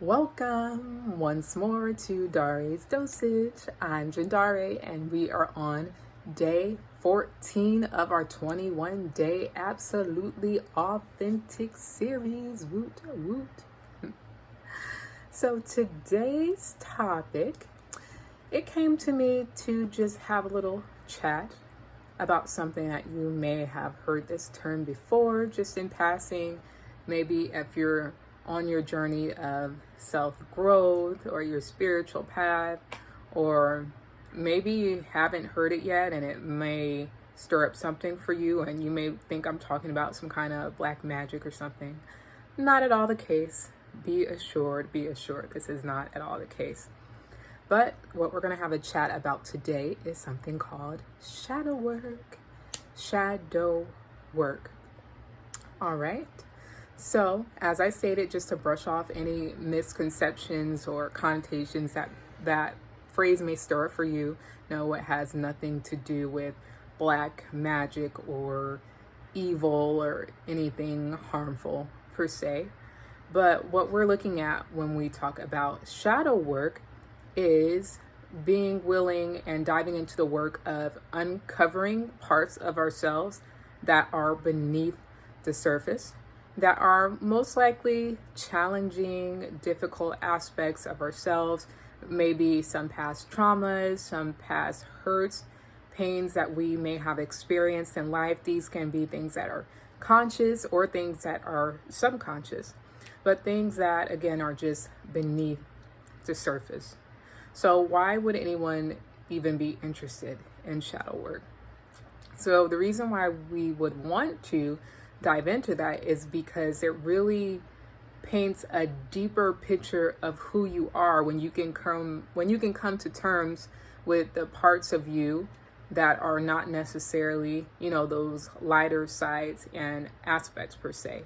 Welcome once more to Dhare's Dosage. I'm Dháre, and we are on day 14 of our 21-day Absolutely Authentic series. Woot woot. So today's topic, it came to me to just have a little chat about something that you may have heard this term before, just in passing. Maybe if you're on your journey of self-growth or your spiritual path, or maybe you haven't heard it yet and it may stir up something for you and you may think I'm talking about some kind of black magic or something. Not at all the case. Be assured, this is not at all the case. But what we're going to have a chat about today is something called shadow work. Shadow work. All right. So, as I stated, just to brush off any misconceptions or connotations that phrase may stir for you, no, it has nothing to do with black magic or evil or anything harmful per se. But what we're looking at when we talk about shadow work is being willing and diving into the work of uncovering parts of ourselves that are beneath the surface, that are most likely challenging, difficult aspects of ourselves, maybe some past traumas, some past hurts, pains that we may have experienced in life. These can be things that are conscious or things that are subconscious, but things that, again, are just beneath the surface. So why would anyone even be interested in shadow work? So the reason why we would want to dive into that is because it really paints a deeper picture of who you are when you can come to terms with the parts of you that are not necessarily, those lighter sides and aspects per se.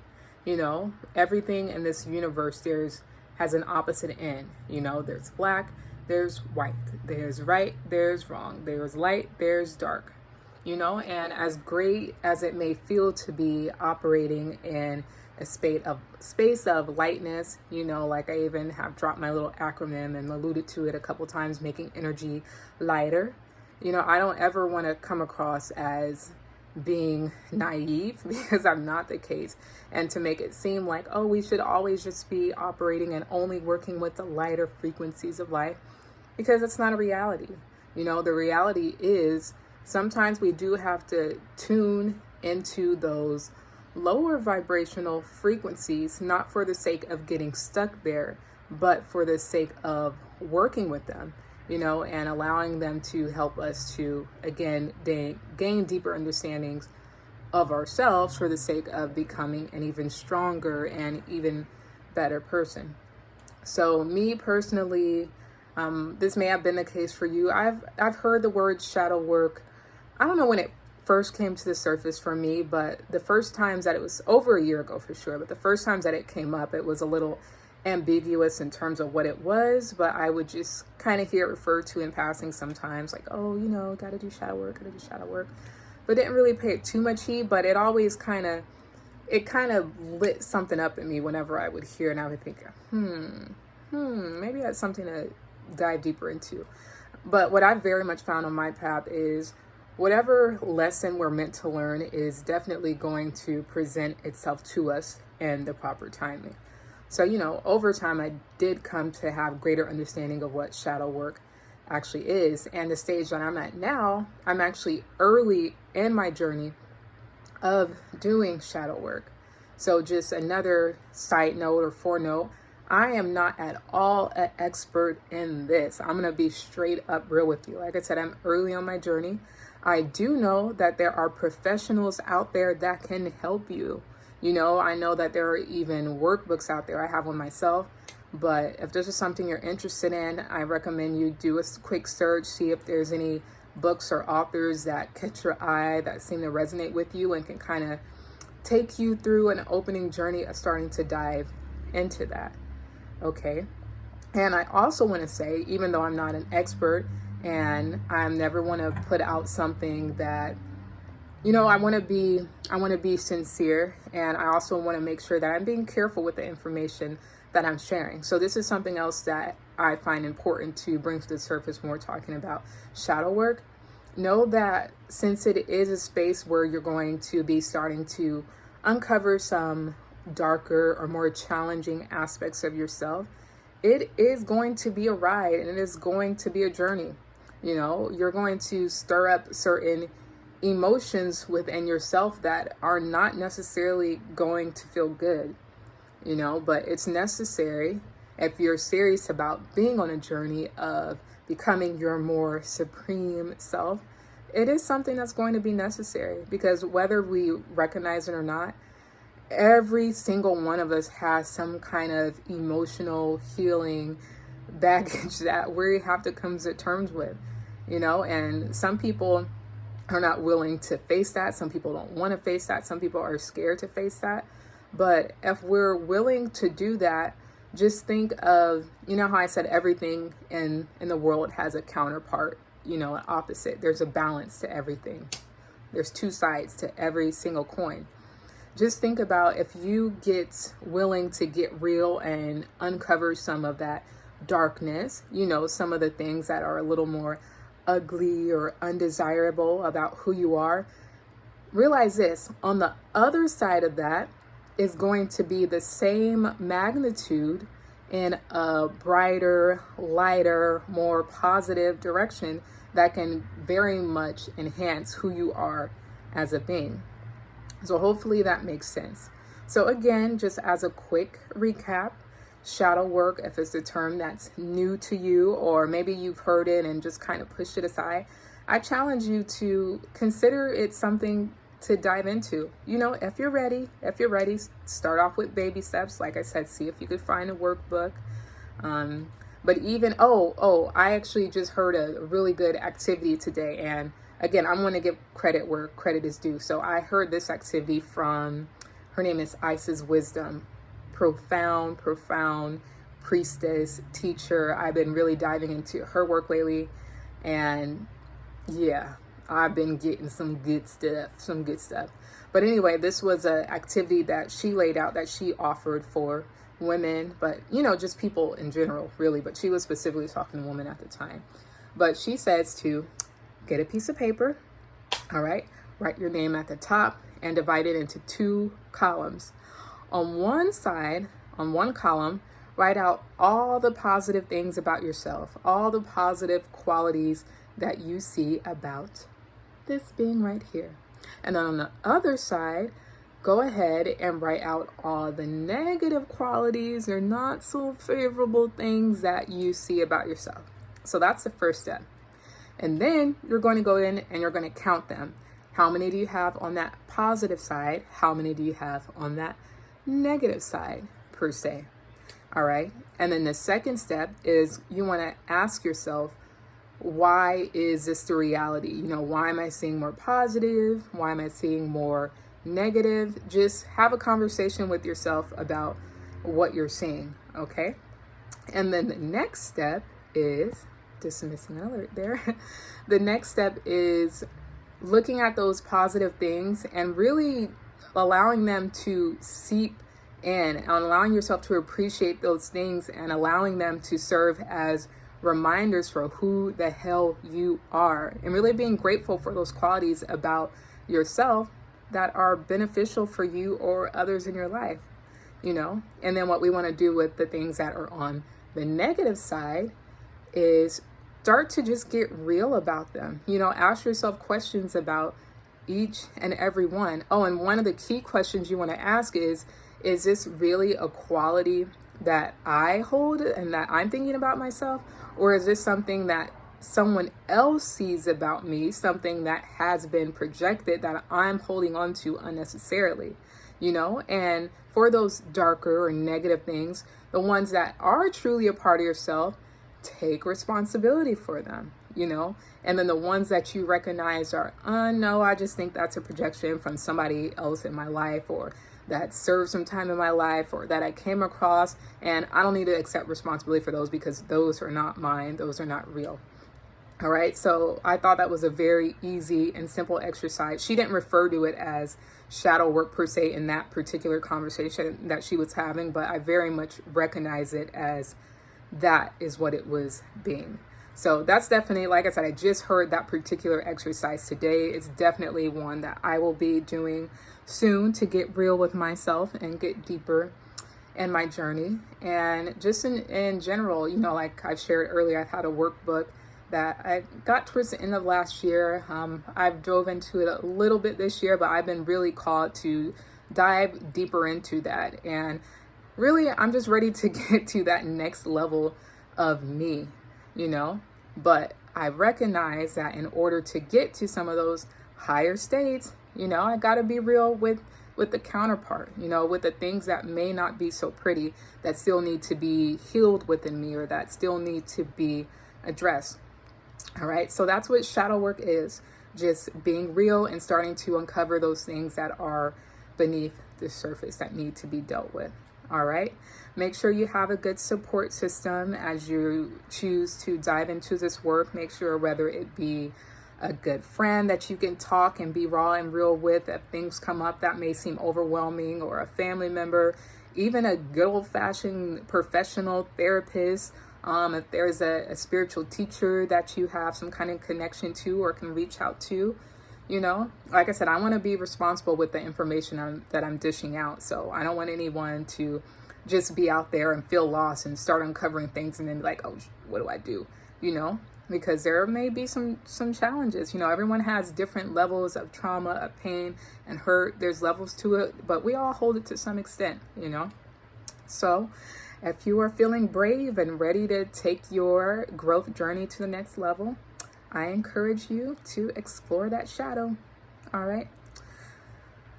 Everything in this universe has an opposite end. There's black, there's white, there's right, there's wrong, there's light, there's dark. And as great as it may feel to be operating in a space of lightness, like I even have dropped my little acronym and alluded to it a couple times, making energy lighter. I don't ever want to come across as being naive, because I'm not the case, and to make it seem like, oh, we should always just be operating and only working with the lighter frequencies of life, because it's not a reality. The reality is sometimes we do have to tune into those lower vibrational frequencies, not for the sake of getting stuck there, but for the sake of working with them, and allowing them to help us to, again, gain deeper understandings of ourselves for the sake of becoming an even stronger and even better person. So me personally, this may have been the case for you. I've heard the word shadow work. I don't know when it first came to the surface for me, but the first times that it was over a year ago for sure, but the first times that it came up, it was a little ambiguous in terms of what it was, but I would just kind of hear it referred to in passing sometimes, like, oh, gotta do shadow work, but didn't really pay it too much heed. But it always kind of lit something up in me whenever I would hear, and I would think, maybe that's something to dive deeper into. But what I've very much found on my path is whatever lesson we're meant to learn is definitely going to present itself to us in the proper timing. So, over time, I did come to have greater understanding of what shadow work actually is. And the stage that I'm at now, I'm actually early in my journey of doing shadow work. So just another side note or footnote, I am not at all an expert in this. I'm going to be straight up real with you. Like I said, I'm early on my journey. I do know that there are professionals out there that can help you. I know that there are even workbooks out there. I have one myself. But if this is something you're interested in, I recommend you do a quick search, see if there's any books or authors that catch your eye, that seem to resonate with you and can kind of take you through an opening journey of starting to dive into that. Okay. And I also want to say, even though I'm not an expert and I never want to put out something that I want to be sincere, and I also want to make sure that I'm being careful with the information that I'm sharing. So this is something else that I find important to bring to the surface when we're talking about shadow work. Know that since it is a space where you're going to be starting to uncover some darker or more challenging aspects of yourself, it is going to be a ride and it is going to be a journey. You're going to stir up certain emotions within yourself that are not necessarily going to feel good, but it's necessary if you're serious about being on a journey of becoming your more supreme self. It is something that's going to be necessary, because whether we recognize it or not, every single one of us has some kind of emotional healing baggage that we have to come to terms with, and some people are not willing to face that. Some people don't want to face that. Some people are scared to face that. But if we're willing to do that, just think of, how I said everything in the world has a counterpart, an opposite. There's a balance to everything. There's two sides to every single coin. Just think about if you get willing to get real and uncover some of that darkness, some of the things that are a little more ugly or undesirable about who you are. Realize this, on the other side of that is going to be the same magnitude in a brighter, lighter, more positive direction that can very much enhance who you are as a being. So hopefully that makes sense. So again, just as a quick recap, shadow work, if it's a term that's new to you, or maybe you've heard it and just kind of pushed it aside, I challenge you to consider it something to dive into. If you're ready, start off with baby steps. Like I said, see if you could find a workbook. But even, I actually just heard a really good activity today. And again, I'm going to give credit where credit is due. So I heard this activity from, her name is Isis Wisdom. Profound priestess, teacher. I've been really diving into her work lately. And yeah, I've been getting some good stuff. But anyway, this was an activity that she laid out, that she offered for women, but just people in general, really. But she was specifically talking to women at the time. But she says to get a piece of paper, all right, write your name at the top and divide it into 2 columns. On one side, on one column, write out all the positive things about yourself, all the positive qualities that you see about this being right here. And then on the other side, go ahead and write out all the negative qualities or not so favorable things that you see about yourself. So that's the first step. And then you're going to go in and you're going to count them. How many do you have on that positive side? How many do you have on that negative side, per se? All right. And then the second step is you want to ask yourself, why is this the reality? Why am I seeing more positive? Why am I seeing more negative? Just have a conversation with yourself about what you're seeing. Okay. And then the next step is, dismissing an alert there. The next step is looking at those positive things and really allowing them to seep in, and allowing yourself to appreciate those things and allowing them to serve as reminders for who the hell you are, and really being grateful for those qualities about yourself that are beneficial for you or others in your life, And then what we want to do with the things that are on the negative side is start to just get real about them. Ask yourself questions about each and every one. Oh, and one of the key questions you want to ask is this really a quality that I hold and that I'm thinking about myself? Or is this something that someone else sees about me, something that has been projected that I'm holding on to unnecessarily? And for those darker or negative things, the ones that are truly a part of yourself, take responsibility for them, and then the ones that you recognize are, no, I just think that's a projection from somebody else in my life, or that served some time in my life, or that I came across, and I don't need to accept responsibility for those because those are not mine. Those are not real. All right, so I thought that was a very easy and simple exercise. She didn't refer to it as shadow work per se in that particular conversation that she was having, but I very much recognize it as that is what it was being. So that's definitely, like I said, I just heard that particular exercise today. It's definitely one that I will be doing soon to get real with myself and get deeper in my journey. And just in general, you know, like I've shared earlier, I've had a workbook that I got towards the end of last year. I've dove into it a little bit this year, but I've been really called to dive deeper into that. And really, I'm just ready to get to that next level of me, you know? But I recognize that in order to get to some of those higher states, you know, I got to be real with the counterpart, you know, with the things that may not be so pretty, that still need to be healed within me, or that still need to be addressed. All right, so that's what shadow work is, just being real and starting to uncover those things that are beneath the surface that need to be dealt with. All right, make sure you have a good support system as you choose to dive into this work. Make sure whether it be a good friend that you can talk and be raw and real with if things come up that may seem overwhelming, or a family member, even a good old-fashioned professional therapist. If there's a spiritual teacher that you have some kind of connection to or can reach out to, you know, like I said, I want to be responsible with the information that I'm dishing out. So I don't want anyone to just be out there and feel lost and start uncovering things and then be like, oh, what do I do? You know, because there may be some challenges. You know, everyone has different levels of trauma, of pain and hurt. There's levels to it, but we all hold it to some extent, you know. So if you are feeling brave and ready to take your growth journey to the next level, I encourage you to explore that shadow. All right.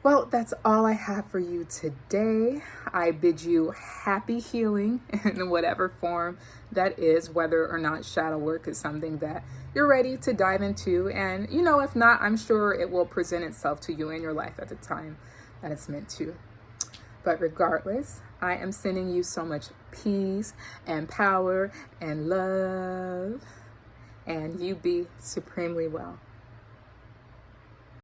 Well, that's all I have for you today. I bid you happy healing in whatever form that is, whether or not shadow work is something that you're ready to dive into. And, you know, if not, I'm sure it will present itself to you in your life at the time that it's meant to. But regardless, I am sending you so much peace and power and love, and you be supremely well.